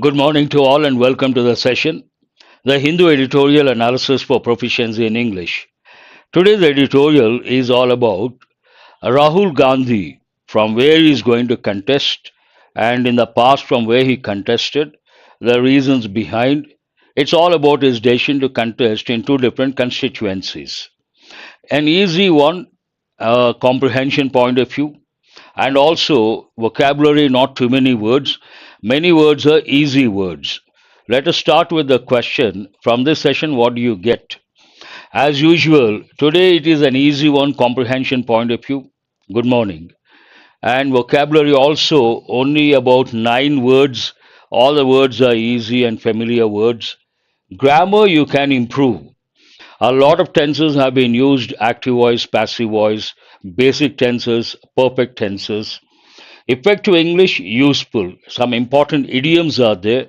Good morning to all and welcome to the session, the Hindu Editorial Analysis for Proficiency in English. Today's editorial is all about Rahul Gandhi, from where he is going to contest, and in the past from where he contested, the reasons behind. It's all about his decision to contest in two different constituencies. An easy one, comprehension point of view, and also vocabulary, not too many words. Many words are easy words. Let us start with the question from this session, what do you get? As usual, today it is an easy one, comprehension point of view. Good morning. And vocabulary also only about 9 words. All the words are easy and familiar words. Grammar you can improve. A lot of tenses have been used: active voice, passive voice, basic tenses, perfect tenses. Effective English, useful. Some important idioms are there.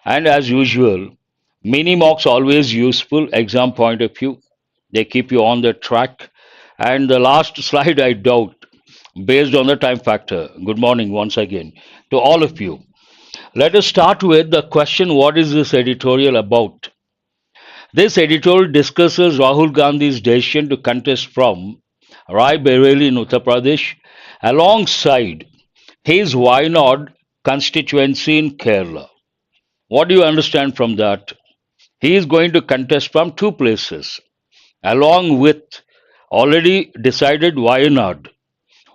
And as usual, mini mocks always useful, exam point of view. They keep you on the track. And the last slide, I doubt, based on the time factor. Good morning once again to all of you. Let us start with the question, what is this editorial about? This editorial discusses Rahul Gandhi's decision to contest from Rai Bareli in Uttar Pradesh alongside his Wayanad constituency in Kerala. What do you understand from that? He is going to contest from two places, along with already decided Wayanad.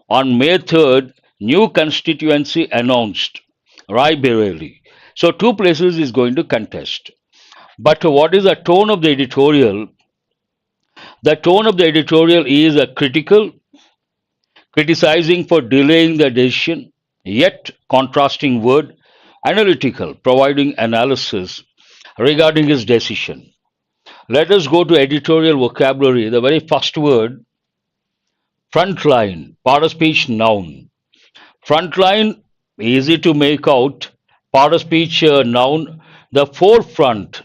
On May 3rd, new constituency announced, Rai Bareli. So, two places is going to contest. But what is the tone of the editorial? The tone of the editorial is a critical, criticizing for delaying the decision, yet contrasting word, analytical, providing analysis regarding his decision. Let us go to editorial vocabulary. The very first word, frontline, part of speech noun. Frontline, easy to make out, part of speech noun, the forefront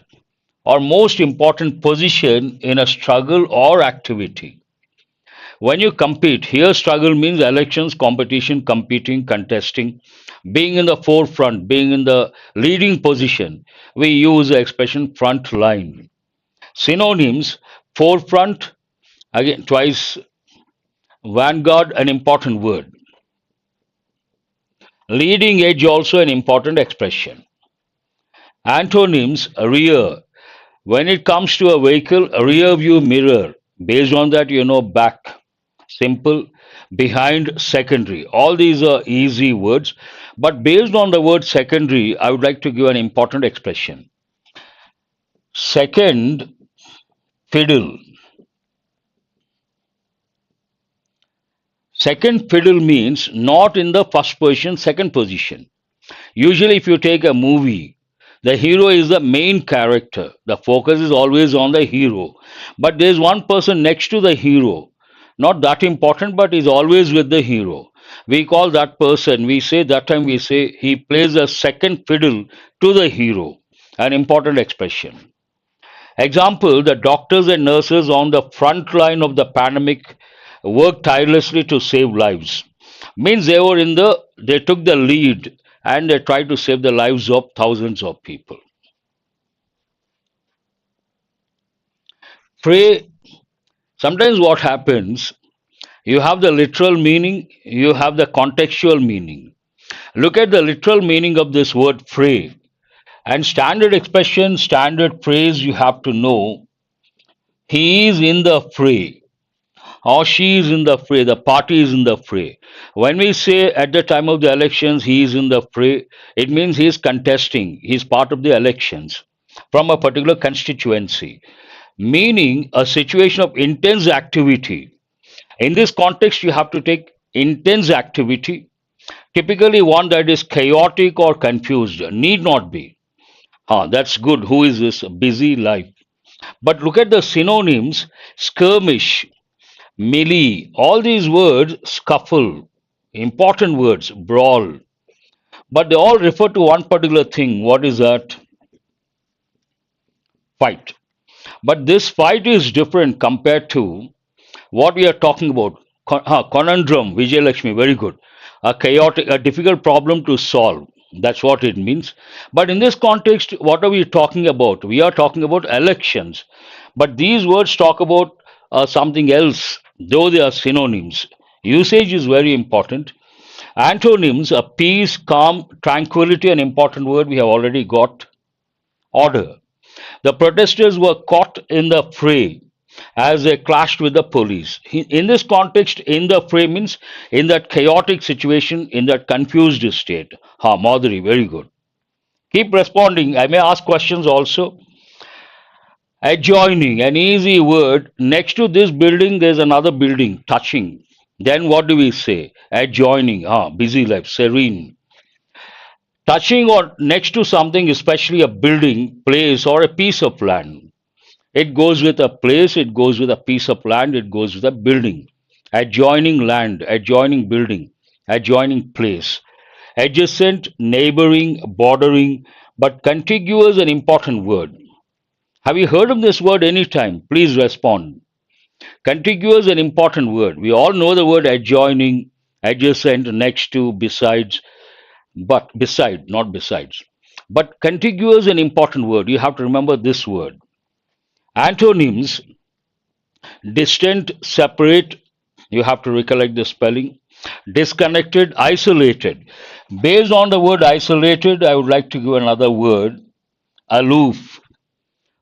or most important position in a struggle or activity. When you compete, here struggle means elections, competition, competing, contesting, being in the forefront, being in the leading position. We use the expression front line. Synonyms, forefront, again twice, vanguard, an important word. Leading edge, also an important expression. Antonyms, rear. When it comes to a vehicle, a rear view mirror. Based on that, you know back. Simple, behind, secondary. All these are easy words. But based on the word secondary, I would like to give an important expression. Second, fiddle. Second fiddle means not in the first position, second position. Usually, if you take a movie, the hero is the main character. The focus is always on the hero. But there is one person next to the hero, not that important, but is always with the hero. We call that person, we say that time, we say he plays a second fiddle to the hero. An important expression. Example, the doctors and nurses on the front line of the pandemic worked tirelessly to save lives. Means they took the lead and they tried to save the lives of thousands of people. Pray, sometimes what happens, you have the literal meaning, you have the contextual meaning. Look at the literal meaning of this word pray. And standard expression, standard phrase you have to know. He is in the fray, or she is in the fray, the party is in the fray. When we say at the time of the elections he is in the fray, it means he is contesting, he is part of the elections from a particular constituency, meaning a situation of intense activity. In this context, you have to take intense activity, typically one that is chaotic or confused, need not be. That's good. Who is this? Busy life. But look at the synonyms: skirmish, melee, all these words, scuffle, important words, brawl. But they all refer to one particular thing. What is that? Fight. But this fight is different compared to what we are talking about. Conundrum, Vijay Lakshmi, very good. A chaotic, a difficult problem to solve. That's what it means. But in this context, what are we talking about? We are talking about elections. But these words talk about something else, though they are synonyms. Usage is very important. Antonyms are peace, calm, tranquility, an important word we have already got. Order. The protesters were caught in the fray as they clashed with the police. In this context, in the fray means in that chaotic situation, in that confused state. Ha, Madhuri, very good. Keep responding. I may ask questions also. Adjoining, an easy word. Next to this building, there's another building touching. Then what do we say? Adjoining, busy life, serene. Touching or next to something, especially a building, place, or a piece of land. It goes with a place, it goes with a piece of land, it goes with a building. Adjoining land, adjoining building, adjoining place. Adjacent, neighboring, bordering, but contiguous an important word. Have you heard of this word any time? Please respond. Contiguous an important word. We all know the word adjoining, adjacent, next to, besides, but beside, not besides. But contiguous an important word. You have to remember this word. Antonyms, distant, separate, you have to recollect the spelling. Disconnected, isolated. Based on the word isolated, I would like to give another word, aloof.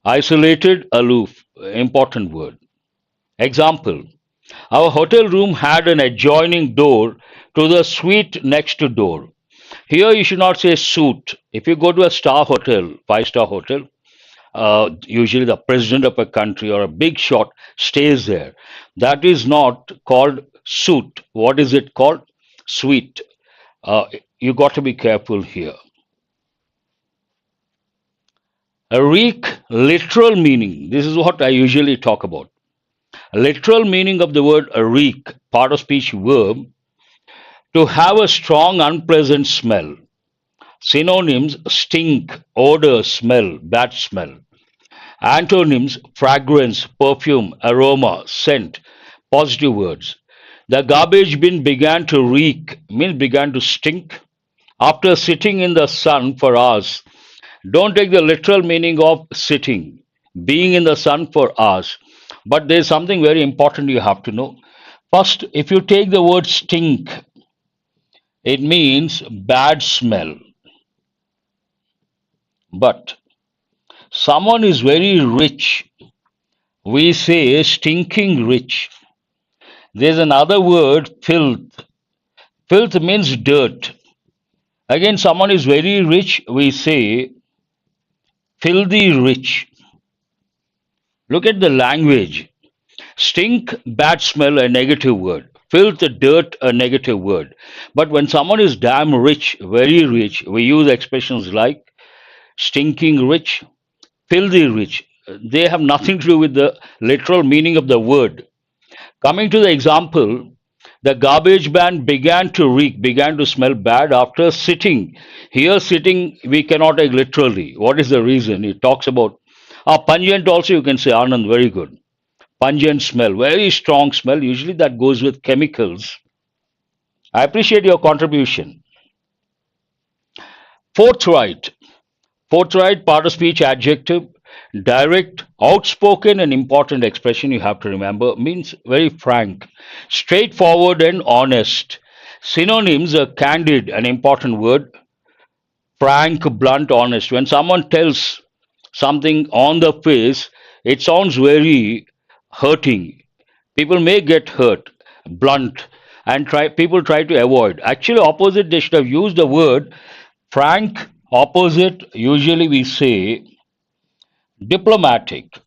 Isolated, aloof, important word. Example, our hotel room had an adjoining door to the suite next to door. Here you should not say suite. If you go to a star hotel, five-star hotel, usually the president of a country or a big shot stays there. That is not called suite. What is it called? Suite. You got to be careful here. A Wreak, literal meaning. This is what I usually talk about. Literal meaning of the word Wreak, part of speech verb, to have a strong, unpleasant smell. Synonyms, stink, odor, smell, bad smell. Antonyms, fragrance, perfume, aroma, scent, positive words. The garbage bin began to reek, means began to stink, after sitting in the sun for hours. Don't take the literal meaning of sitting, being in the sun for hours. But there's something very important you have to know. First, if you take the word stink, it means bad smell. But someone is very rich, we say stinking rich. There's another word, filth. Filth means dirt. Again, someone is very rich, we say filthy rich. Look at the language. Stink, bad smell, a negative word. Filth, dirt, a negative word. But when someone is damn rich, very rich, we use expressions like stinking rich, filthy rich. They have nothing to do with the literal meaning of the word. Coming to the example, the garbage man began to reek, began to smell bad after sitting. Here, sitting, we cannot take literally. What is the reason? It talks about pungent, also, you can say, Anand, very good. Pungent smell, very strong smell. Usually that goes with chemicals. I appreciate your contribution. Forthright. Forthright, part of speech adjective, direct, outspoken, and important expression you have to remember, means very frank, straightforward, and honest. Synonyms are candid, an important word, frank, blunt, honest. When someone tells something on the face, it sounds very hurting. People may get hurt, blunt, and people try to avoid. Actually, opposite, they should have used the word frank, opposite, usually we say diplomatic.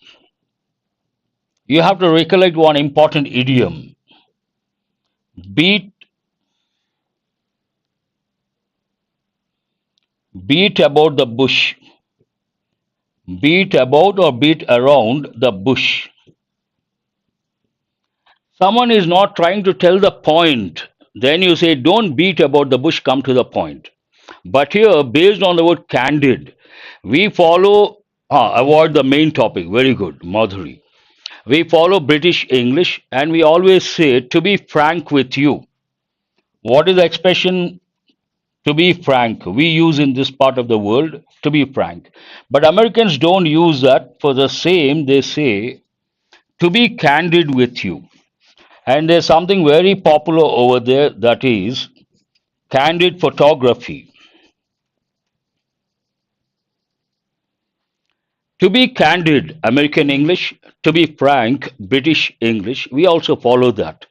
You have to recollect one important idiom. Beat, beat about the bush. Beat about or beat around the bush. Someone is not trying to tell the point. Then you say, don't beat about the bush, come to the point. But here, based on the word candid, we follow, avoid the main topic. Very good, Madhuri. We follow British English and we always say, to be frank with you. What is the expression To be frank, we use in this part of the world to be frank. But Americans don't use that for the same, they say to be candid with you. And there's something very popular over there that is candid photography. To be candid, American English. To be frank, British English. We also follow that.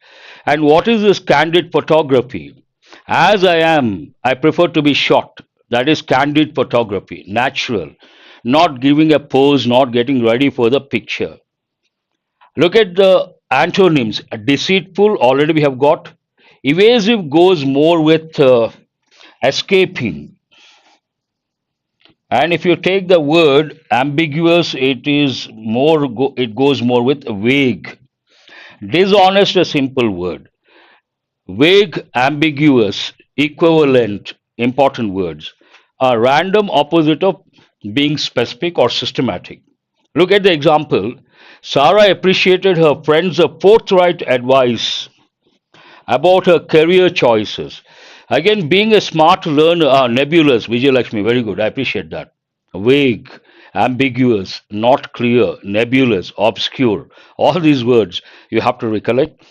And what is this candid photography? As I am, I prefer to be shot. That is candid photography, natural, not giving a pose, not getting ready for the picture. Look at the antonyms. Deceitful, already we have got. Evasive goes more with escaping. And if you take the word ambiguous, it goes more with vague. Dishonest, a simple word. Vague, ambiguous, equivalent, important words are random opposite of being specific or systematic. Look at the example. Sarah appreciated her friend's forthright advice about her career choices. Again, being a smart learner, nebulous, Vijay Lakshmi, very good, I appreciate that. Vague, ambiguous, not clear, nebulous, obscure, all these words you have to recollect.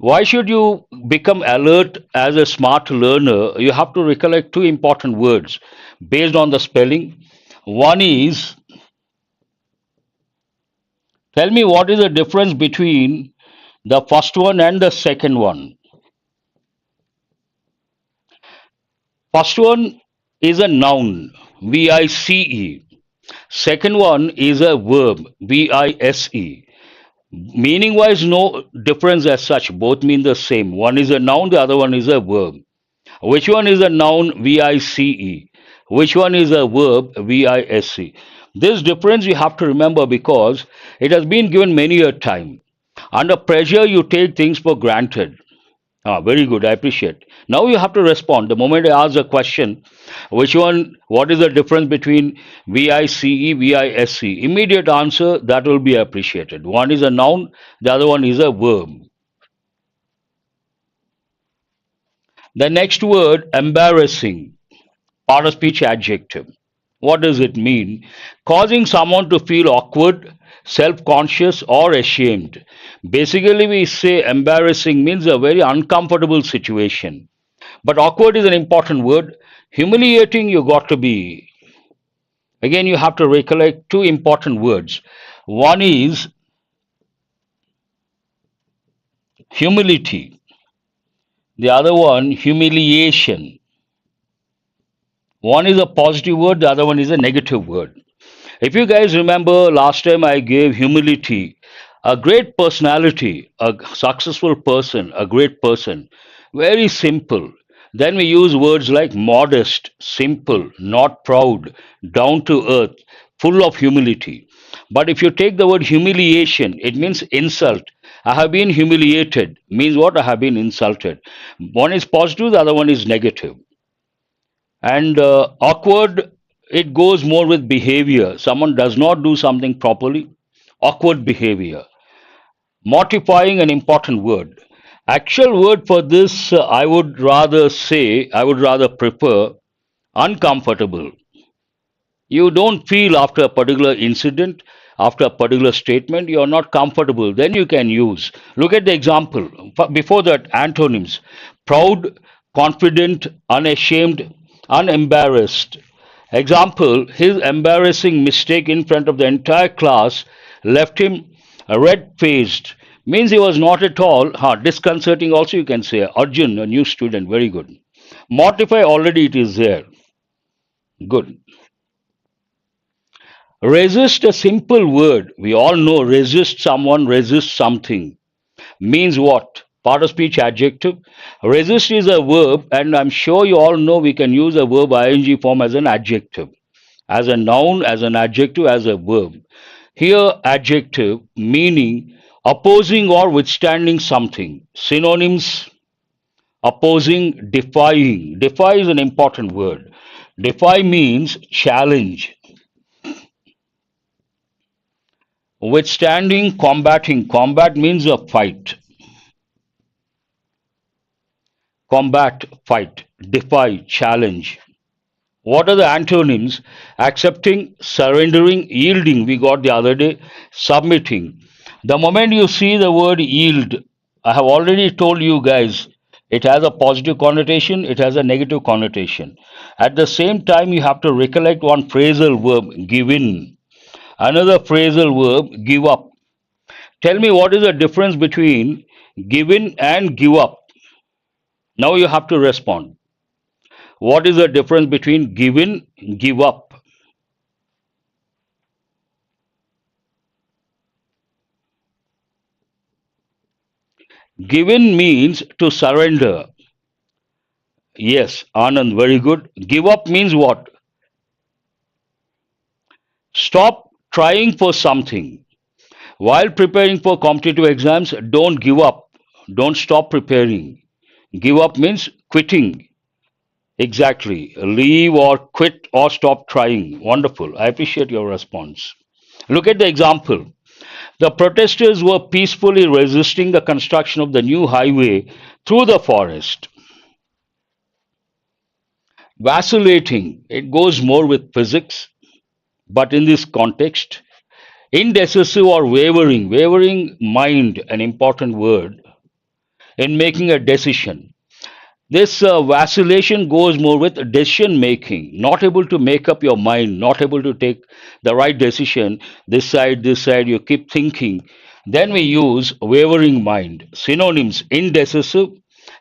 Why should you become alert as a smart learner? You have to recollect two important words based on the spelling. One is, tell me what is the difference between the first one and the second one. First one is a noun, VICE. Second one is a verb, VISE. Meaning wise, no difference as such. Both mean the same. One is a noun, the other one is a verb. Which one is a noun, VICE? Which one is a verb, VISE? This difference you have to remember because it has been given many a time. Under pressure, you take things for granted. Ah, very good. I appreciate. Now you have to respond. The moment I ask a question, which one, what is the difference between VICE, VISE? Immediate answer, that will be appreciated. One is a noun, the other one is a verb. The next word, embarrassing, part of speech adjective. What does it mean? Causing someone to feel awkward, self conscious, or ashamed. Basically, we say embarrassing means a very uncomfortable situation. But awkward is an important word. Humiliating, you got to be. Again, you have to recollect two important words. One is humility, the other one, humiliation. One is a positive word, the other one is a negative word. If you guys remember, last time I gave humility, a great personality, a successful person, a great person, very simple. Then we use words like modest, simple, not proud, down to earth, full of humility. But if you take the word humiliation, it means insult. I have been humiliated means what? I have been insulted. One is positive, the other one is negative. And awkward, it goes more with behavior. Someone does not do something properly, awkward behavior. Mortifying, an important word. Actual word for this, I would rather prefer uncomfortable. You don't feel after a particular incident, after a particular statement, you're not comfortable. Then you can use. Look at the example. Before that, antonyms proud, confident, unashamed, unembarrassed. Example, his embarrassing mistake in front of the entire class left him red faced. Means he was not at all disconcerting, also, you can say. Arjun, a new student, very good. Mortify, already it is there. Good. Resist, a simple word. We all know resist someone, resist something. Means what? Part of speech adjective. Resist is a verb, and I'm sure you all know we can use a verb ing form as an adjective, as a noun, as an adjective, as a verb. Here, adjective meaning opposing or withstanding something. Synonyms opposing, defying. Defy is an important word. Defy means challenge. Withstanding, combating. Combat means a fight. Combat, fight. defy, challenge. What are the antonyms? Accepting, surrendering, yielding. We got the other day. Submitting. The moment you see the word yield, I have already told you guys, it has a positive connotation, it has a negative connotation. At the same time, you have to recollect one phrasal verb, give in. Another phrasal verb, give up. Tell me what is the difference between give in and give up. Now you have to respond. What is the difference between give in, give up? Give in means to surrender. Yes, Anand, very good. Give up means what? Stop trying for something. While preparing for competitive exams, don't give up. Don't stop preparing. Give up means quitting. Exactly. Leave or quit or stop trying. Wonderful. I appreciate your response. Look at the example. The protesters were peacefully resisting the construction of the new highway through the forest. Vacillating, it goes more with physics, but in this context, indecisive or wavering mind, an important word, in making a decision. This vacillation goes more with decision making, not able to make up your mind, not able to take the right decision, this side, you keep thinking. Then we use wavering mind. Synonyms indecisive,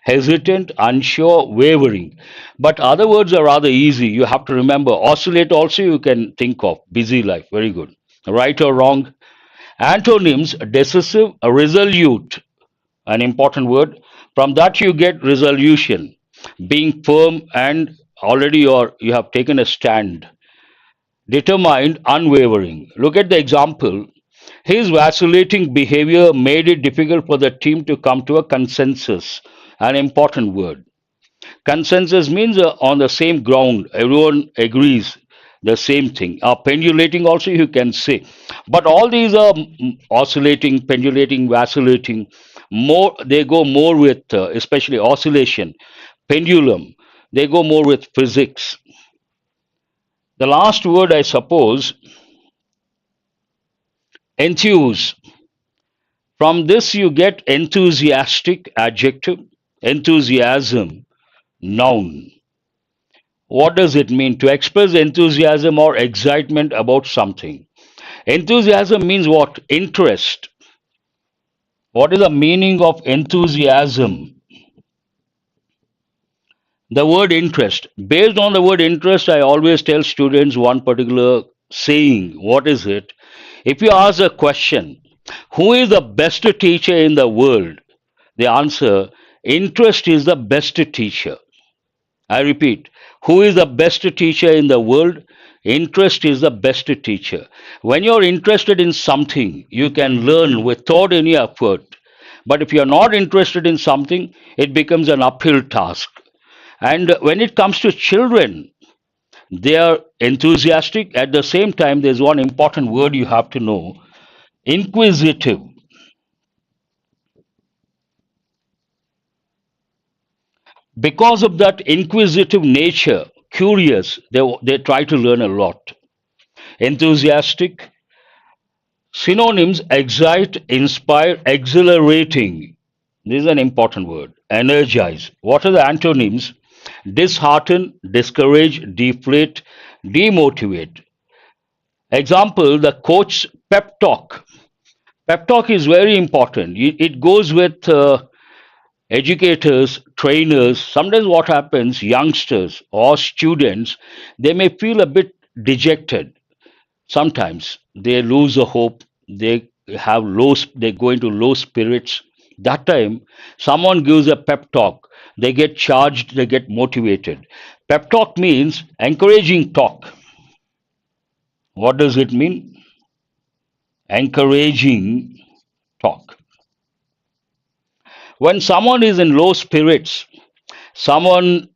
hesitant, unsure, wavering. But other words are rather easy. You have to remember. Oscillate also you can think of. Busy life. Very good. Right or wrong? Antonyms decisive, resolute, an important word. From that you get resolution, being firm and already you have taken a stand. Determined, unwavering. Look at the example. His vacillating behavior made it difficult for the team to come to a consensus, an important word. Consensus means on the same ground, everyone agrees the same thing. Pendulating also you can say. But all these are oscillating, pendulating, vacillating. More they go more with, especially oscillation, pendulum. They go more with physics. The last word, I suppose, enthuse. From this you get enthusiastic, adjective, enthusiasm, noun. What does it mean? To express enthusiasm or excitement about something. Enthusiasm means what? Interest. What is the meaning of enthusiasm? The word interest. Based on the word interest, I always tell students one particular saying. What is it? If you ask a question, who is the best teacher in the world? The answer, interest is the best teacher. I repeat, who is the best teacher in the world? Interest is the best teacher. When you're interested in something, you can learn without any effort. But if you're not interested in something, it becomes an uphill task. And when it comes to children, they are enthusiastic. At the same time, there's one important word you have to know, inquisitive. Because of that inquisitive nature, curious, they try to learn a lot. Enthusiastic, synonyms excite, inspire, exhilarating. This is an important word. Energize. What are the antonyms? Dishearten, discourage, deflate, demotivate. Example, the coach's pep talk. Pep talk is very important. It goes with educators, trainers. Sometimes what happens, youngsters or students, they may feel a bit dejected. Sometimes they lose the hope. They go into low spirits. That time, someone gives a pep talk. They get charged. They get motivated. Pep talk means encouraging talk. What does it mean? Encouraging talk. When someone is in low spirits, someone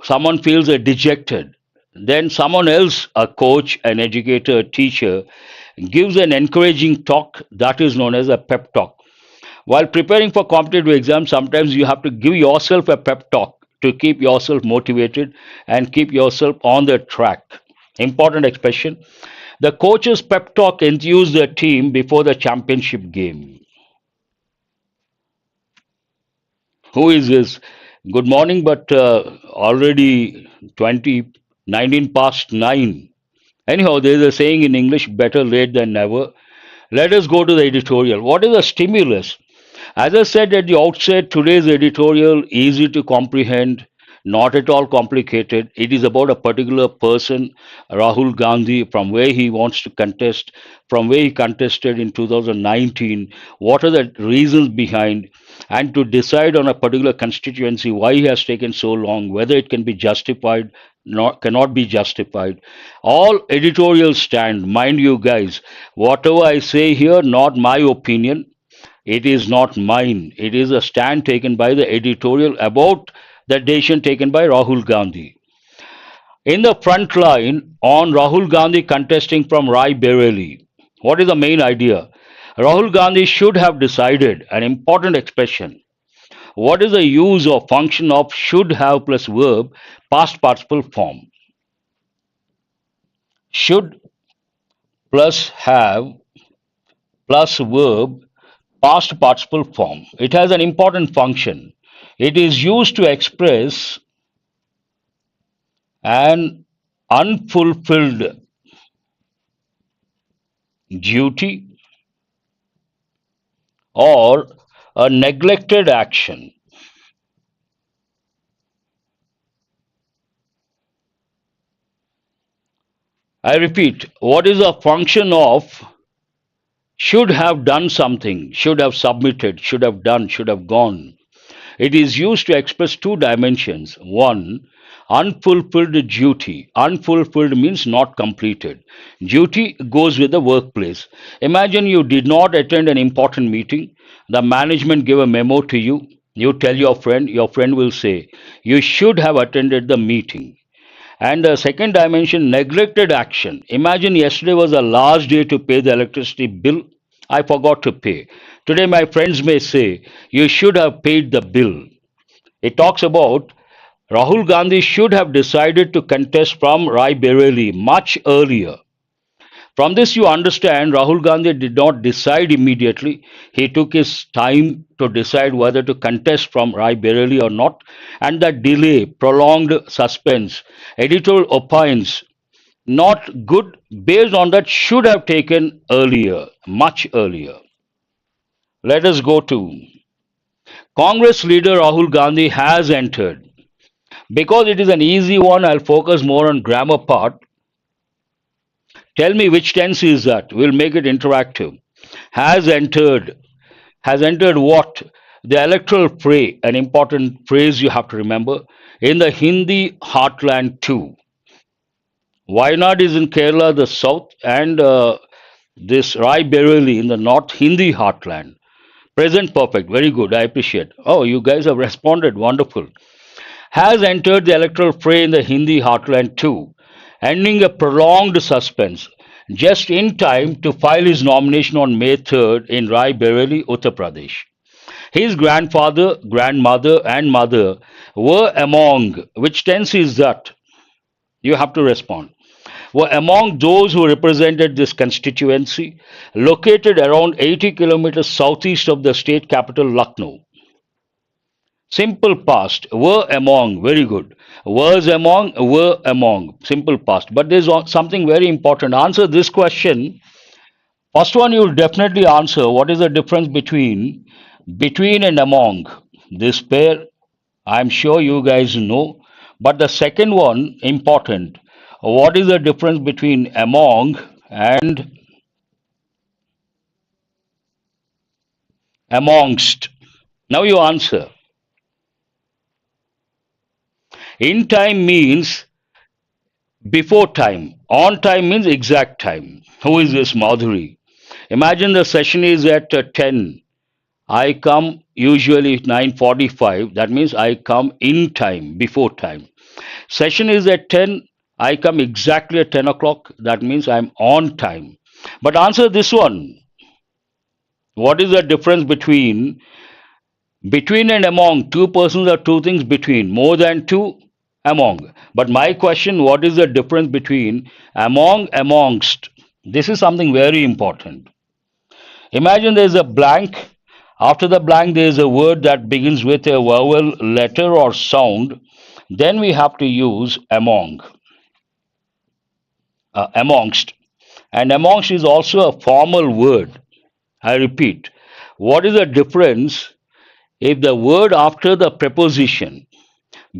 someone feels dejected, then someone else, a coach, an educator, a teacher, gives an encouraging talk that is known as a pep talk. While preparing for competitive exams, sometimes you have to give yourself a pep talk. to keep yourself motivated and keep yourself on the track. Important expression. The coach's pep talk enthused the team before the championship game. Who is this? Good morning, but already 19 past 9. Anyhow, there is a saying in English, better late than never. Let us go to the editorial. What is a stimulus? As I said at the outset, today's editorial easy to comprehend, not at all complicated. It is about a particular person, Rahul Gandhi, from where he wants to contest, from where he contested in 2019, what are the reasons behind, and to decide on a particular constituency why he has taken so long, whether it can be justified, not cannot be justified. All editorials stand, mind you guys. Whatever I say here, not my opinion. It is not mine. It is a stand taken by the editorial about the decision taken by Rahul Gandhi. In the front line on Rahul Gandhi contesting from Rai Bereli, what is the main idea? Rahul Gandhi should have decided an important expression. What is the use or function of should have plus verb past participle form? Should plus have plus verb past participle form. It has an important function. It is used to express an unfulfilled duty or a neglected action. I repeat, what is the function of should have done something, should have submitted, should have done, should have gone? It is used to express two dimensions. One, unfulfilled duty. Unfulfilled means not completed. Duty goes with the workplace. Imagine you did not attend an important meeting. The management give a memo to you. You tell your friend will say, you should have attended the meeting. And the second dimension, neglected action. Imagine yesterday was the last day to pay the electricity bill. I forgot to pay. Today, my friends may say, you should have paid the bill. It talks about Rahul Gandhi should have decided to contest from Rai Bereli much earlier. From this, you understand Rahul Gandhi did not decide immediately. He took his time to decide whether to contest from Rai Bereli or not, and that delay, prolonged suspense, editorial opines, not good, based on that, should have taken earlier, much earlier. Let us go to Congress leader Rahul Gandhi has entered. Because it is an easy one, I'll focus more on grammar part. Tell me which tense is that. We'll make it interactive. Has entered. Has entered what? The electoral fray, an important phrase you have to remember, in the Hindi heartland too. Wayanad is in Kerala, the south, and this Rai Bereli in the north, Hindi heartland. Present perfect. Very good. I appreciate. Oh, you guys have responded. Wonderful. Has entered the electoral fray in the Hindi heartland too, ending a prolonged suspense, just in time to file his nomination on May 3rd in Rai Bereli, Uttar Pradesh. His grandfather, grandmother, and mother were among, which tense is that? You have to respond. Were among those who represented this constituency, located around 80 kilometers southeast of the state capital, Lucknow. Simple past, were among, very good. Was among, were among, simple past. But there's something very important. Answer this question. First one you will definitely answer. What is the difference between and among? This pair, I'm sure you guys know. But the second one, important. What is the difference between among and amongst? Now you answer. In time means before time. On time means exact time. Who is this Madhuri? Imagine the session is at 10. I come usually 9:45. That means I come in time, before time. Session is at 10. I come exactly at 10 o'clock. That means I'm on time. But answer this one. What is the difference between Between and among, two persons or two things between, more than two, among. But my question, what is the difference between among, amongst? This is something very important. Imagine there is a blank. After the blank, there is a word that begins with a vowel, letter, or sound. Then we have to use among, amongst. And amongst is also a formal word. I repeat, what is the difference if the word after the preposition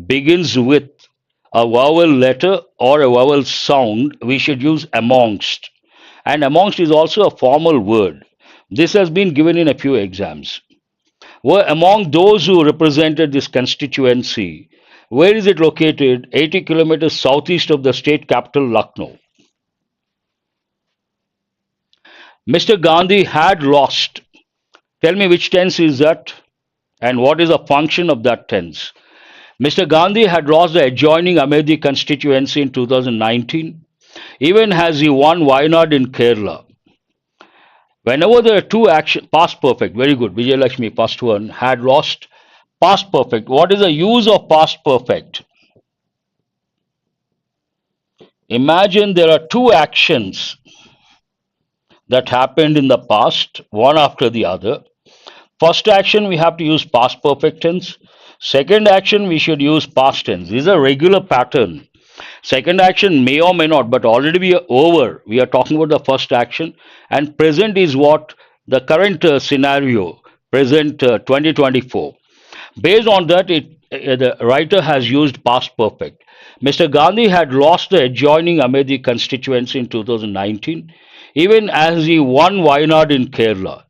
begins with a vowel letter or a vowel sound? We should use amongst. And amongst is also a formal word. This has been given in a few exams. Were among those who represented this constituency. Where is it located? 80 kilometers southeast of the state capital, Lucknow. Mr. Gandhi had lost. Tell me which tense is that and what is the function of that tense. Mr. Gandhi had lost the adjoining Amethi constituency in 2019, even as he won Wayanad in Kerala. Whenever there are two actions, past perfect, very good, Vijay Lakshmi, first one, had lost, past perfect. What is the use of past perfect? Imagine there are two actions that happened in the past, one after the other. First action, we have to use past perfect tense. Second action, we should use past tense. This is a regular pattern. Second action may or may not, but already we are over. We are talking about the first action, and present is what the current scenario, present 2024. Based on that, the writer has used past perfect. Mr. Gandhi had lost the adjoining Amethi constituency in 2019, even as he won Wayanad in Kerala.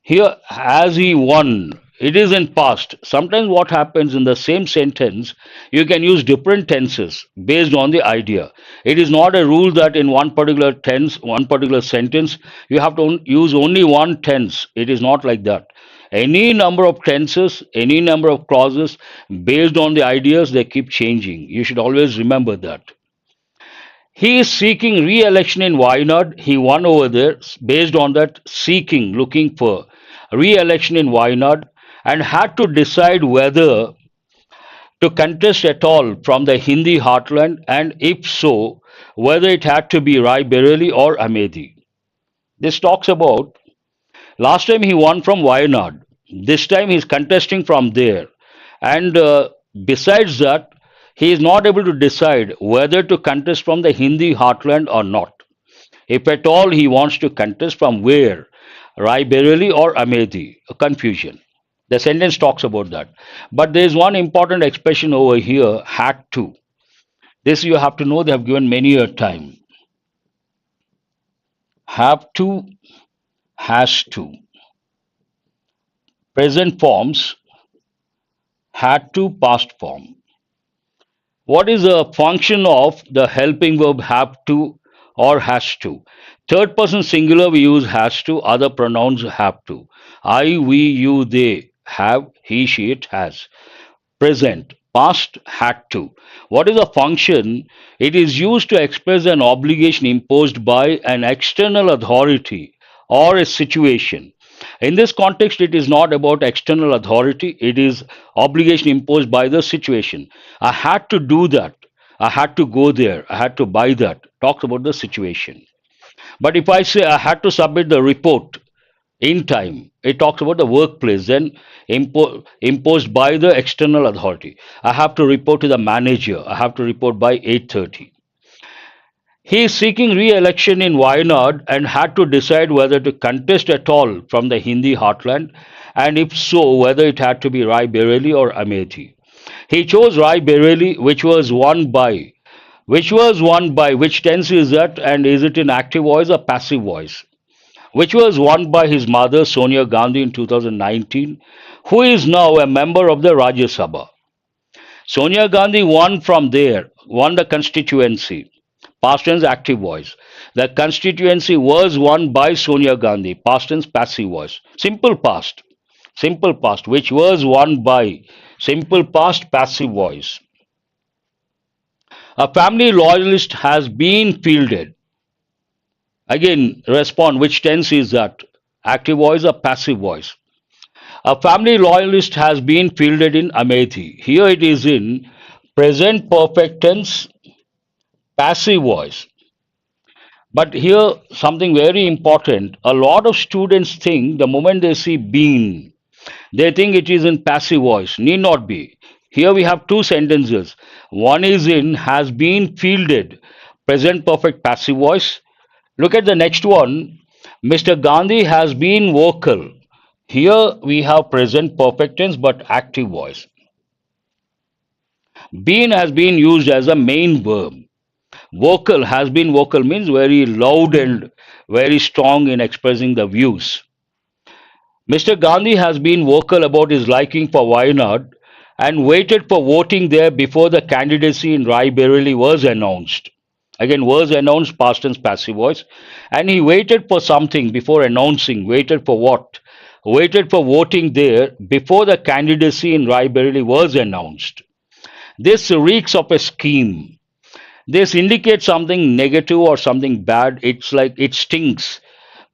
Here, as he won, it is in past. Sometimes what happens in the same sentence, you can use different tenses based on the idea. It is not a rule that in one particular tense, one particular sentence, you have to use only one tense. It is not like that. Any number of tenses, any number of clauses, based on the ideas, they keep changing. You should always remember that. He is seeking re-election in Wayanad. He won over there based on that seeking, looking for re-election in Wayanad, and had to decide whether to contest at all from the Hindi heartland, and if so, whether it had to be Rai Bareli or Amethi. This talks about last time he won from Wayanad. This time he is contesting from there. And besides that, he is not able to decide whether to contest from the Hindi heartland or not. If at all he wants to contest from where, Rai Bareli or Amethi, a confusion. The sentence talks about that. But there is one important expression over here, had to. This you have to know, they have given many a time. Have to, has to. Present forms, had to, past form. What is the function of the helping verb have to or has to? Third person singular, we use has to, other pronouns have to. I, we, you, they have, he, she, it has. Present, past, had to. What is the function? It is used to express an obligation imposed by an external authority or a situation. In this context, it is not about external authority, it is obligation imposed by the situation. I had to do that. I had to go there. I had to buy that. Talks about the situation. But if I say I had to submit the report in time, it talks about the workplace, then imposed by the external authority. I have to report to the manager. I have to report by 8:30. He is seeking re-election in Wayanad and had to decide whether to contest at all from the Hindi heartland, and if so, whether it had to be Rai Bareli or Amethi. He chose Rai Bareli, which was won by. Which tense is that, and is it in active voice or passive voice? Which was won by his mother, Sonia Gandhi, in 2019, who is now a member of the Rajya Sabha. Sonia Gandhi won from there, won the constituency. Past tense active voice. The constituency was won by Sonia Gandhi. Past tense passive voice. Simple past. Simple past, which was won by. Simple past passive voice. A family loyalist has been fielded. Again, respond. Which tense is that? Active voice or passive voice? A family loyalist has been fielded in Amethi. Here it is in present perfect tense, passive voice. But here, something very important. A lot of students think the moment they see been, they think it is in passive voice. Need not be. Here we have two sentences. One is in has been fielded, present perfect passive voice. Look at the next one. Mr. Gandhi has been vocal. Here we have present perfect tense but active voice. Been has been used as a main verb. Vocal has been vocal means very loud and very strong in expressing the views. Mr. Gandhi has been vocal about his liking for Wayanad and waited for voting there before the candidacy in Raebareli was announced. Again, was announced, past tense, passive voice. And he waited for something before announcing. Waited for what? Waited for voting there before the candidacy in Raebareli was announced. This reeks of a scheme. This indicates something negative or something bad. It's like it stinks.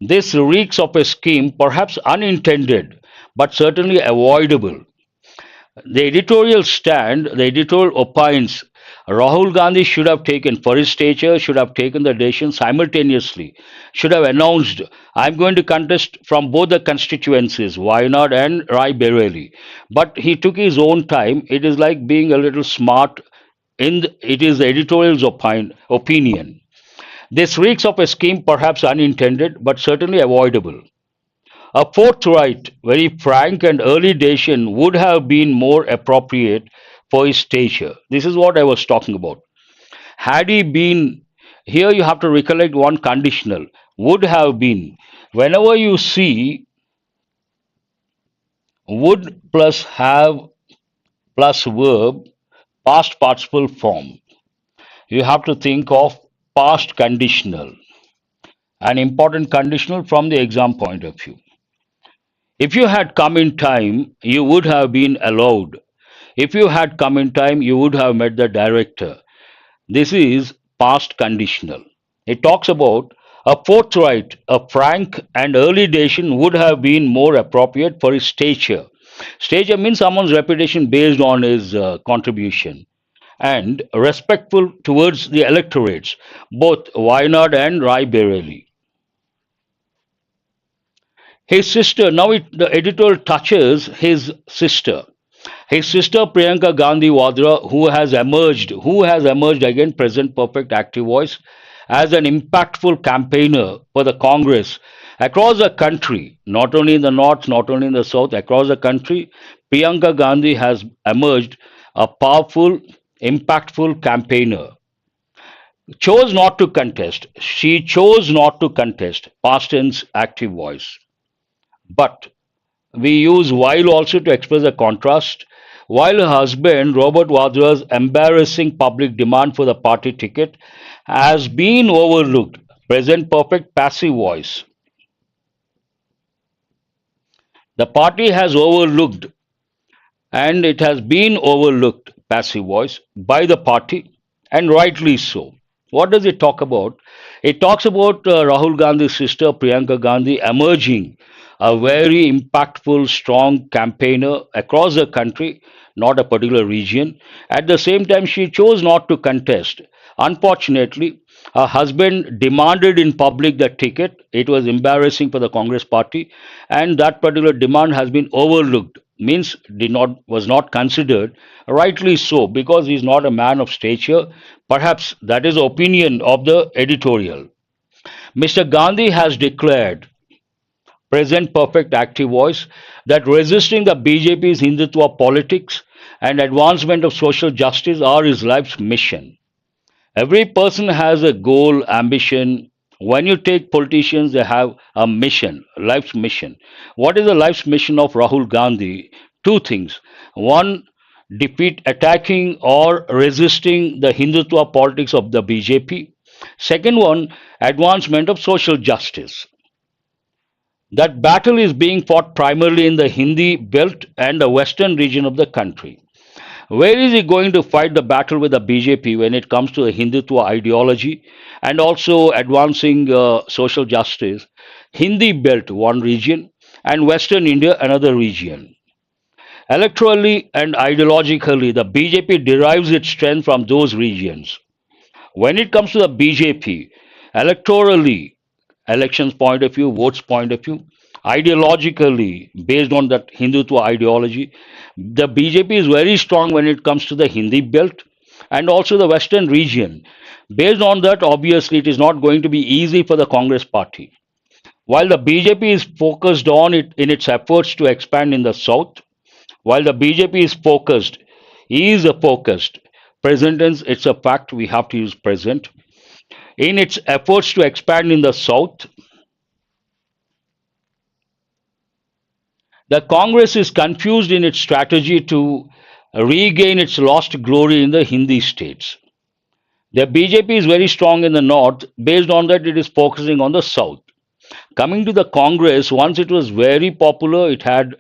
This reeks of a scheme, perhaps unintended, but certainly avoidable. The editorial stand, the editorial opines Rahul Gandhi should have taken, for his stature, should have taken the decision simultaneously, should have announced, I'm going to contest from both the constituencies, Wayanad and Rai Bereli. But he took his own time. It is like being a little smart. It is the editorial's opinion. This reeks of a scheme perhaps unintended, but certainly avoidable. A forthright, very frank and early decision would have been more appropriate for his stature. This is what I was talking about. Had he been, here you have to recollect one conditional, would have been. Whenever you see would plus have plus verb, past participle form, you have to think of past conditional, an important conditional from the exam point of view. If you had come in time, you would have been allowed. If you had come in time, you would have met the director. This is past conditional. It talks about a forthright, a frank and early decision would have been more appropriate for his stature. Stature means someone's reputation based on his contribution and respectful towards the electorates, both Wayanad and Rai Bereli. His sister, now the editor touches his sister. His sister Priyanka Gandhi Vadra, who has emerged again, present perfect active voice, as an impactful campaigner for the Congress across the country, not only in the north, not only in the south, across the country, Priyanka Gandhi has emerged a powerful, impactful campaigner. Chose not to contest. She chose not to contest. Past tense active voice. But we use while also to express a contrast. While her husband, Robert Vadra's embarrassing public demand for the party ticket has been overlooked, present perfect passive voice. The party has overlooked and it has been overlooked, passive voice, by the party and rightly so. What does it talk about? It talks about Rahul Gandhi's sister Priyanka Gandhi emerging a very impactful, strong campaigner across the country, not a particular region. At the same time, she chose not to contest. Unfortunately, her husband demanded in public the ticket. It was embarrassing for the Congress party, and that particular demand has been overlooked. Means did not was not considered, rightly so, because he is not a man of stature. Perhaps that is the opinion of the editorial. Mr. Gandhi has declared, present perfect active voice, that resisting the BJP's Hindutva politics and advancement of social justice are his life's mission. Every person has a goal, ambition. When you take politicians, they have a mission, life's mission. What is the life's mission of Rahul Gandhi? Two things. One, defeat attacking or resisting the Hindutva politics of the BJP. Second one, advancement of social justice. That battle is being fought primarily in the Hindi belt and the western region of the country. Where is he going to fight the battle with the BJP when it comes to the Hindutva ideology and also advancing social justice? Hindi belt, one region, and Western India another region. Electorally and ideologically, the BJP derives its strength from those regions. When it comes to the BJP, electorally, elections point of view, votes point of view, ideologically, based on that Hindutva ideology, the BJP is very strong when it comes to the Hindi belt and also the Western region. Based on that, obviously, it is not going to be easy for the Congress party. While the BJP is focused on it in its efforts to expand in the south, while the BJP is a focused, present tense, it's a fact we have to use present. In its efforts to expand in the south, the Congress is confused in its strategy to regain its lost glory in the Hindi states. The BJP is very strong in the north. Based on that, it is focusing on the south. Coming to the Congress, once it was very popular, it had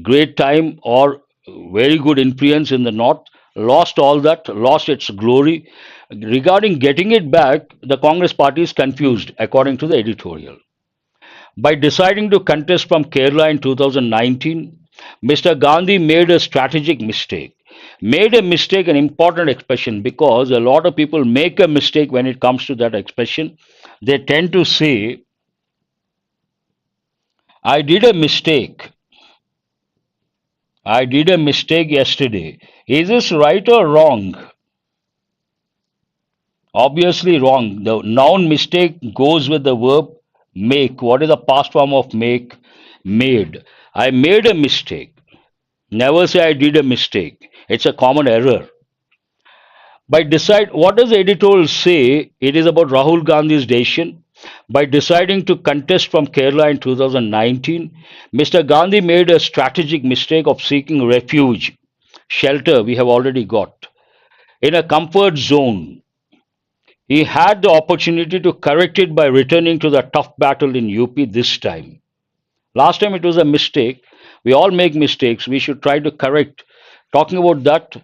great time or very good influence in the north, lost all that, lost its glory. Regarding getting it back, the Congress party is confused, according to the editorial. By deciding to contest from Kerala in 2019, Mr. Gandhi made a strategic mistake. Made a mistake, an important expression, because a lot of people make a mistake when it comes to that expression. They tend to say, I did a mistake. I did a mistake yesterday. Is this right or wrong? Obviously wrong. The noun mistake goes with the verb make. What is the past form of make? Made. I made a mistake. Never say I did a mistake. It's a common error. By decide, what does the editorial say? It is about Rahul Gandhi's decision. By deciding to contest from Kerala in 2019, Mr. Gandhi made a strategic mistake of seeking refuge, shelter we have already got, in a comfort zone. He had the opportunity to correct it by returning to the tough battle in UP this time. Last time it was a mistake. We all make mistakes. We should try to correct. Talking about that,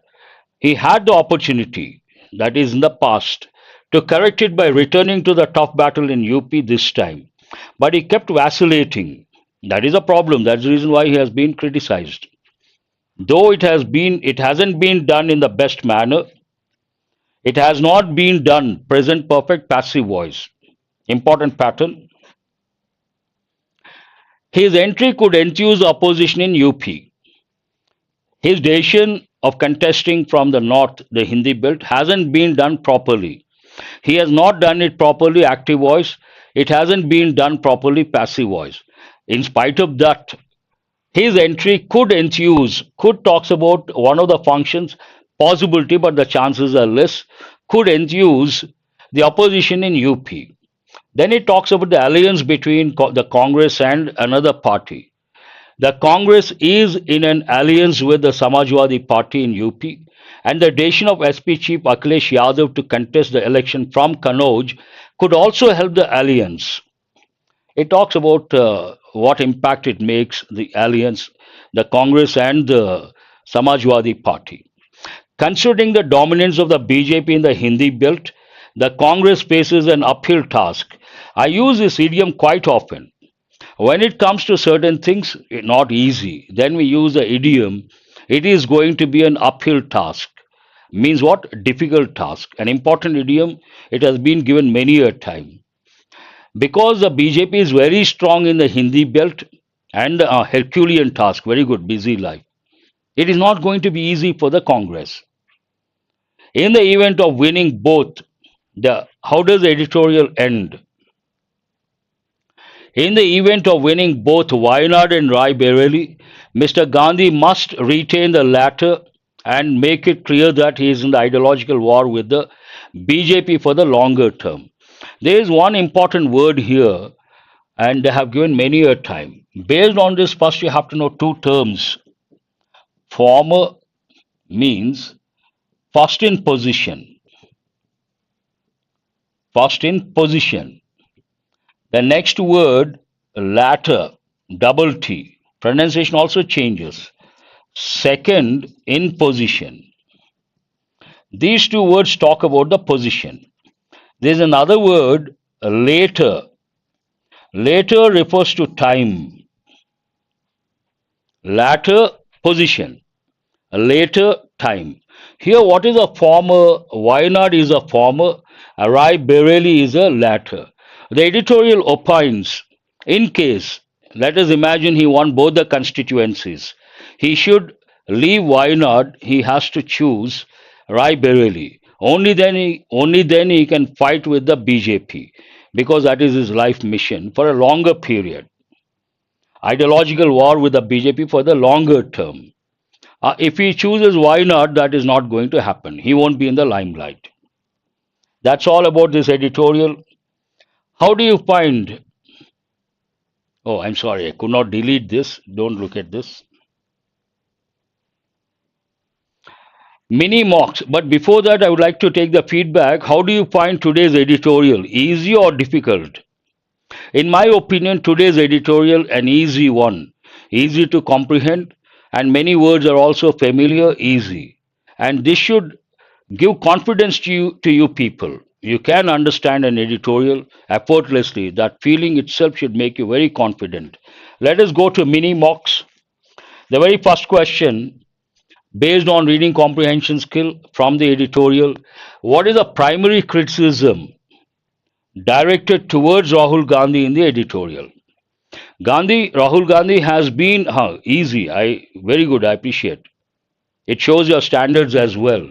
he had the opportunity, that is in the past, to correct it by returning to the tough battle in UP this time. But he kept vacillating. That is a problem. That's the reason why he has been criticized. Though it hasn't been done in the best manner. It has not been done. Present perfect passive voice. Important pattern. His entry could enthuse opposition in UP. His decision of contesting from the north, the Hindi belt, hasn't been done properly. He has not done it properly, active voice. It hasn't been done properly, passive voice. In spite of that, his entry could enthuse, could talks about one of the functions, possibility, but the chances are less, could enthuse the opposition in UP. Then it talks about the alliance between the Congress and another party. The Congress is in an alliance with the Samajwadi Party in UP, and the decision of SP Chief Akhilesh Yadav to contest the election from Kannauj could also help the alliance. It talks about what impact it makes, the alliance, the Congress and the Samajwadi Party. Considering the dominance of the BJP in the Hindi belt, the Congress faces an uphill task. I use this idiom quite often. When it comes to certain things, not easy, then we use the idiom, it is going to be an uphill task. Means what? Difficult task. An important idiom, it has been given many a time. Because the BJP is very strong in the Hindi belt and a Herculean task, very good, busy life. It is not going to be easy for the Congress. In the event of winning both, how does the editorial end? In the event of winning both Wayanad and Rai Bareli, Mr. Gandhi must retain the latter and make it clear that he is in the ideological war with the BJP for the longer term. There is one important word here, and they have given many a time. Based on this, first you have to know two terms. Former means first in position. First in position. The next word, latter, double T. Pronunciation also changes. Second in position. These two words talk about the position. There is another word, later. Later refers to time. latter position, a later time. Here, what is a former? Wayanad is a former, Rai Bereli is a latter. The editorial opines, in case, let us imagine he won both the constituencies, he should leave Wayanad, he has to choose Rai Bereli. Only then he can fight with the BJP because that is his life mission for a longer period. Ideological war with the BJP for the longer term. If he chooses why not, that is not going to happen. He won't be in the limelight. That's all about this editorial. How do you find? Oh, I'm sorry, I could not delete this. Don't look at this. Mini mocks. But before that, I would like to take the feedback. How do you find today's editorial? Easy or difficult? In my opinion, today's editorial an easy one, easy to comprehend, and many words are also familiar, easy. And this should give confidence to you people. You can understand an editorial effortlessly. That feeling itself should make you very confident. Let us go to mini mocks. The very first question, based on reading comprehension skill from the editorial, what is the primary criticism directed towards Rahul Gandhi in the editorial? Rahul Gandhi has been easy. I very good. I appreciate. It shows your standards as well.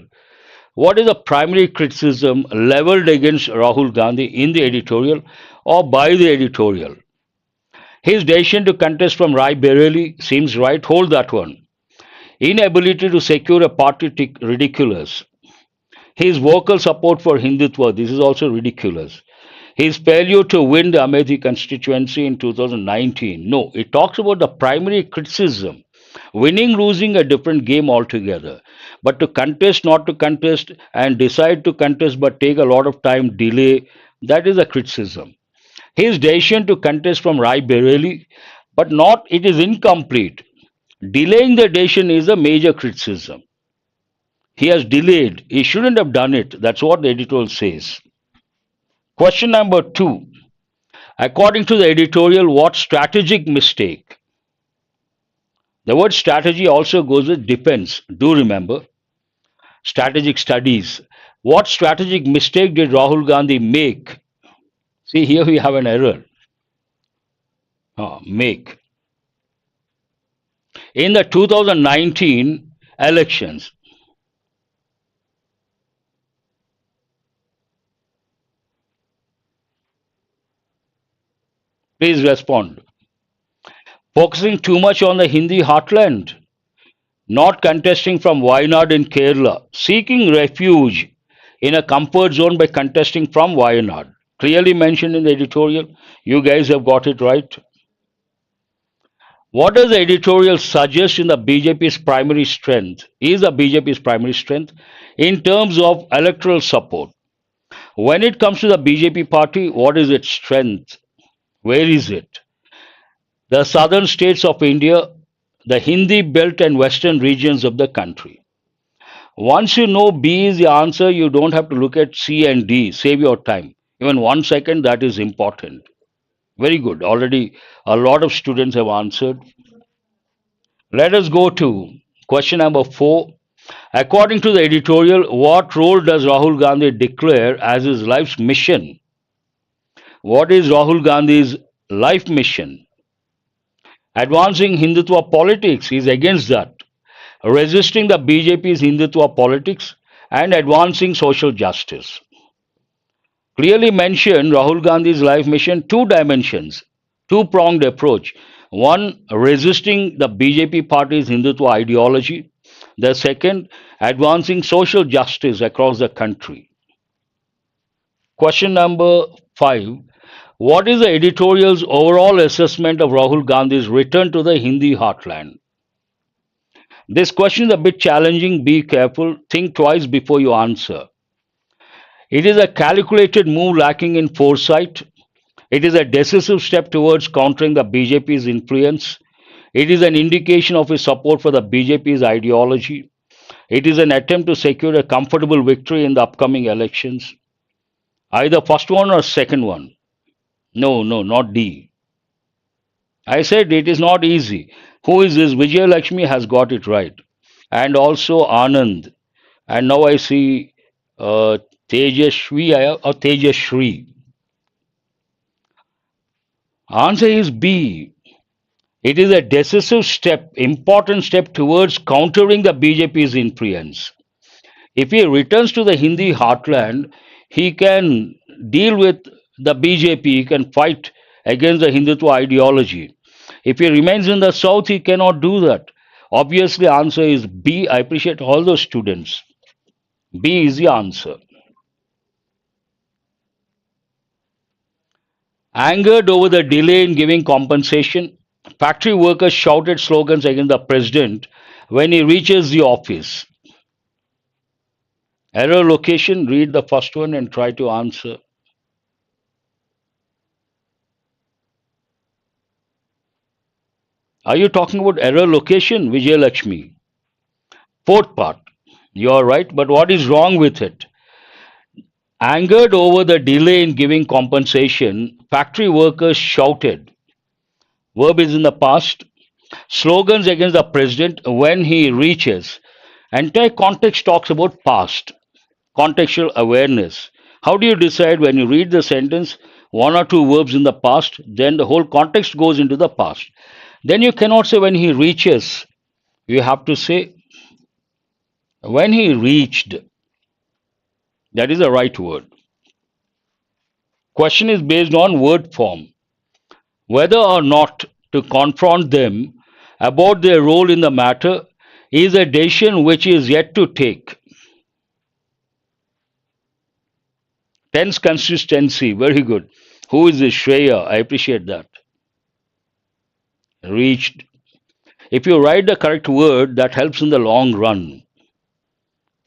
What is the primary criticism leveled against Rahul Gandhi in the editorial or by the editorial? His decision to contest from Rai Bereli seems right. Hold that one. Inability to secure a party tick, ridiculous. His vocal support for Hindutva, this is also ridiculous. His failure to win the Amethi constituency in 2019. No, it talks about the primary criticism. Winning, losing a different game altogether. But to contest, not to contest, and decide to contest but take a lot of time, delay, that is a criticism. His decision to contest from Rai Bereli, but not, it is incomplete. Delaying the decision is a major criticism. He has delayed. He shouldn't have done it. That's what the editorial says. Question number 2. According to the editorial, what strategic mistake? The word strategy also goes with defense. Do remember. Strategic studies. What strategic mistake did Rahul Gandhi make? See, here we have an error. Make. In the 2019 elections. Please respond. Focusing too much on the Hindi heartland, not contesting from Wayanad in Kerala, seeking refuge in a comfort zone by contesting from Wayanad. Clearly mentioned in the editorial. You guys have got it right. What does the editorial suggest in the BJP's primary strength? Is the BJP's primary strength in terms of electoral support? When it comes to the BJP party, what is its strength? Where is it? The southern states of India, the Hindi belt and western regions of the country. Once you know B is the answer, you don't have to look at C and D. Save your time. Even 1 second, that is important. Very good. Already a lot of students have answered. Let us go to question number 4. According to the editorial, what role does Rahul Gandhi declare as his life's mission? What is Rahul Gandhi's life mission? Advancing Hindutva politics, he is against that. Resisting the BJP's Hindutva politics and advancing social justice. Clearly mentioned Rahul Gandhi's life mission, 2 dimensions, 2-pronged approach. One, resisting the BJP party's Hindutva ideology. The second, advancing social justice across the country. Question number 5. What is the editorial's overall assessment of Rahul Gandhi's return to the Hindi heartland? This question is a bit challenging. Be careful. Think twice before you answer. It is a calculated move lacking in foresight. It is a decisive step towards countering the BJP's influence. It is an indication of his support for the BJP's ideology. It is an attempt to secure a comfortable victory in the upcoming elections. Either first one or second one. No, not D. I said it is not easy. Who is this? Vijay Lakshmi has got it right. And also Anand. And now I see uh, Tejashri. Answer is B. It is a decisive step, important step towards countering the BJP's influence. If he returns to the Hindi heartland, he can deal with the BJP, he can fight against the Hindutva ideology. If he remains in the south, he cannot do that. Obviously, answer is B. I appreciate all those students. B is the answer. Angered over the delay in giving compensation, factory workers shouted slogans against the president when he reaches the office. Error location, read the first one and try to answer. Are you talking about error location, Vijay Lakshmi? Fourth part. You are right, but what is wrong with it? Angered over the delay in giving compensation, factory workers shouted. Verb is in the past. Slogans against the president when he reaches. Entire context talks about past. Contextual awareness. How do you decide when you read the sentence, one or two verbs in the past, then the whole context goes into the past? Then you cannot say when he reaches. You have to say when he reached. That is the right word. Question is based on word form. Whether or not to confront them about their role in the matter is a decision which is yet to take. Tense consistency, very good. Who is this Shreya? I appreciate that. Reached. If you write the correct word, that helps in the long run.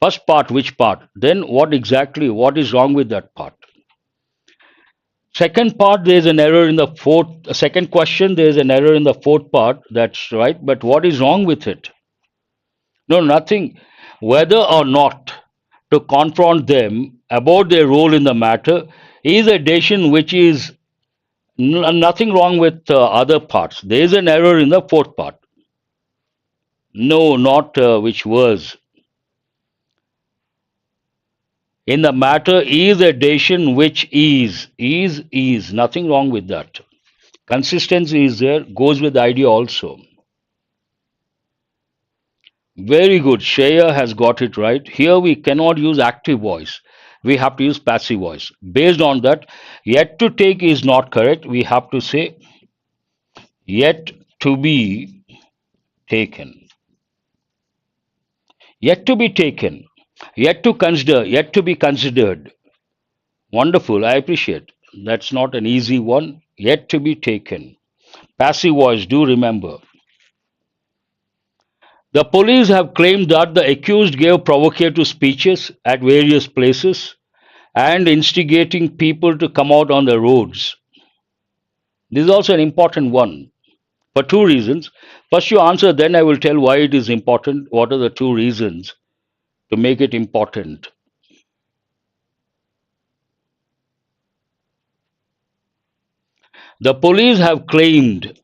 First part, which part? Then what exactly, what is wrong with that part? Second part, there is an error in the fourth. Second question, there is an error in the fourth part. That's right. But what is wrong with it? No, nothing. Whether or not to confront them about their role in the matter is a decision which is nothing wrong with other parts. There is an error in the fourth part. No, not which was. In the matter is a decision which is. Nothing wrong with that. Consistency is there, goes with the idea also. Very good. Shreya has got it right. Here we cannot use active voice. We have to use passive voice. Based on that, yet to take is not correct. We have to say yet to be taken. Yet to be taken. Yet to consider. Yet to be considered. Wonderful. I appreciate. That's not an easy one. Yet to be taken. Passive voice, do remember. The police have claimed that the accused gave provocative speeches at various places and instigating people to come out on the roads. This is also an important one for two reasons. First, you answer, then I will tell why it is important. What are the two reasons to make it important? The police have claimed.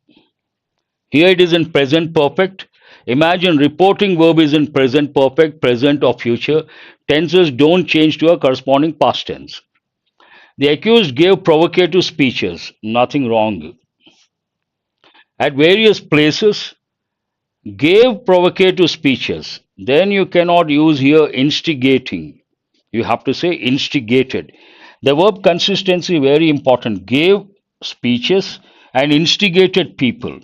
Here it is in present perfect. Imagine reporting verb is in present perfect, present or future. Tenses don't change to a corresponding past tense. The accused gave provocative speeches. Nothing wrong. At various places, gave provocative speeches. Then you cannot use here instigating. You have to say instigated. The verb consistency very important. Gave speeches and instigated people.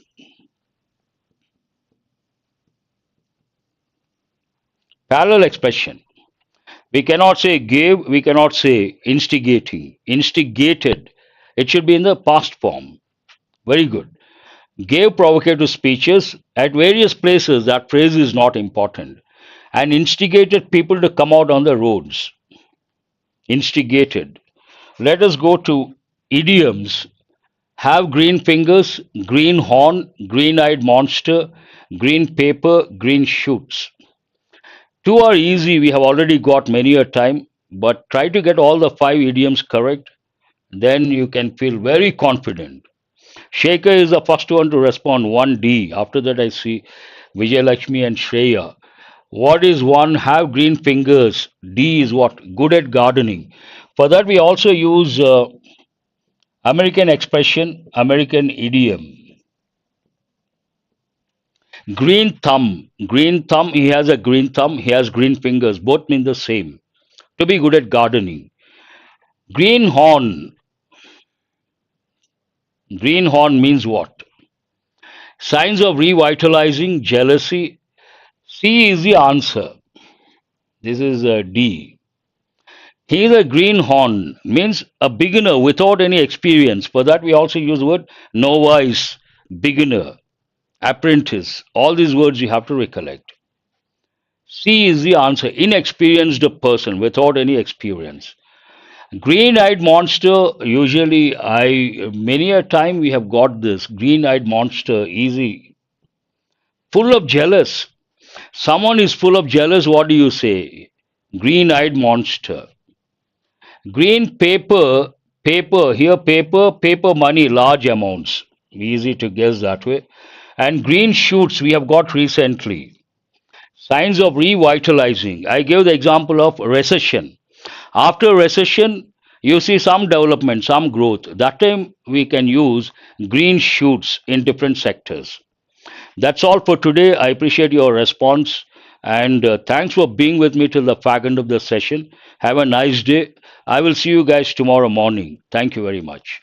Parallel expression. We cannot say gave, we cannot say instigating. Instigated. It should be in the past form. Very good. Gave provocative speeches at various places. That phrase is not important. And instigated people to come out on the roads. Instigated. Let us go to idioms. Have green fingers, green horn, green eyed monster, green paper, green shoots. Two are easy, we have already got many a time, but try to get all the five idioms correct, then you can feel very confident. Shekhar is the first one to respond, 1D. After that, I see Vijay Lakshmi and Shreya. What is one? Have green fingers. D is what? Good at gardening. For that, we also use American expression, American idiom. Green thumb. Green thumb, he has a green thumb, he has green fingers. Both mean the same. To be good at gardening. Green horn. Green horn means what? Signs of revitalizing jealousy. C is the answer. This is D. He is a greenhorn, means a beginner without any experience. For that, we also use the word novice, beginner, apprentice. All these words you have to recollect. C is the answer. Inexperienced person without any experience. Green-eyed monster. Usually, many a time we have got this green-eyed monster. Easy. Full of jealous. Someone is full of jealous. What do you say? Green-eyed monster. Green paper, paper, here paper money, large amounts. Easy to guess that way. And green shoots we have got recently. Signs of revitalizing. I gave the example of recession. After recession, you see some development, some growth. That time we can use green shoots in different sectors. That's all for today. I appreciate your response and thanks for being with me till the fag end of the session. Have a nice day. I will see you guys tomorrow morning. Thank you very much.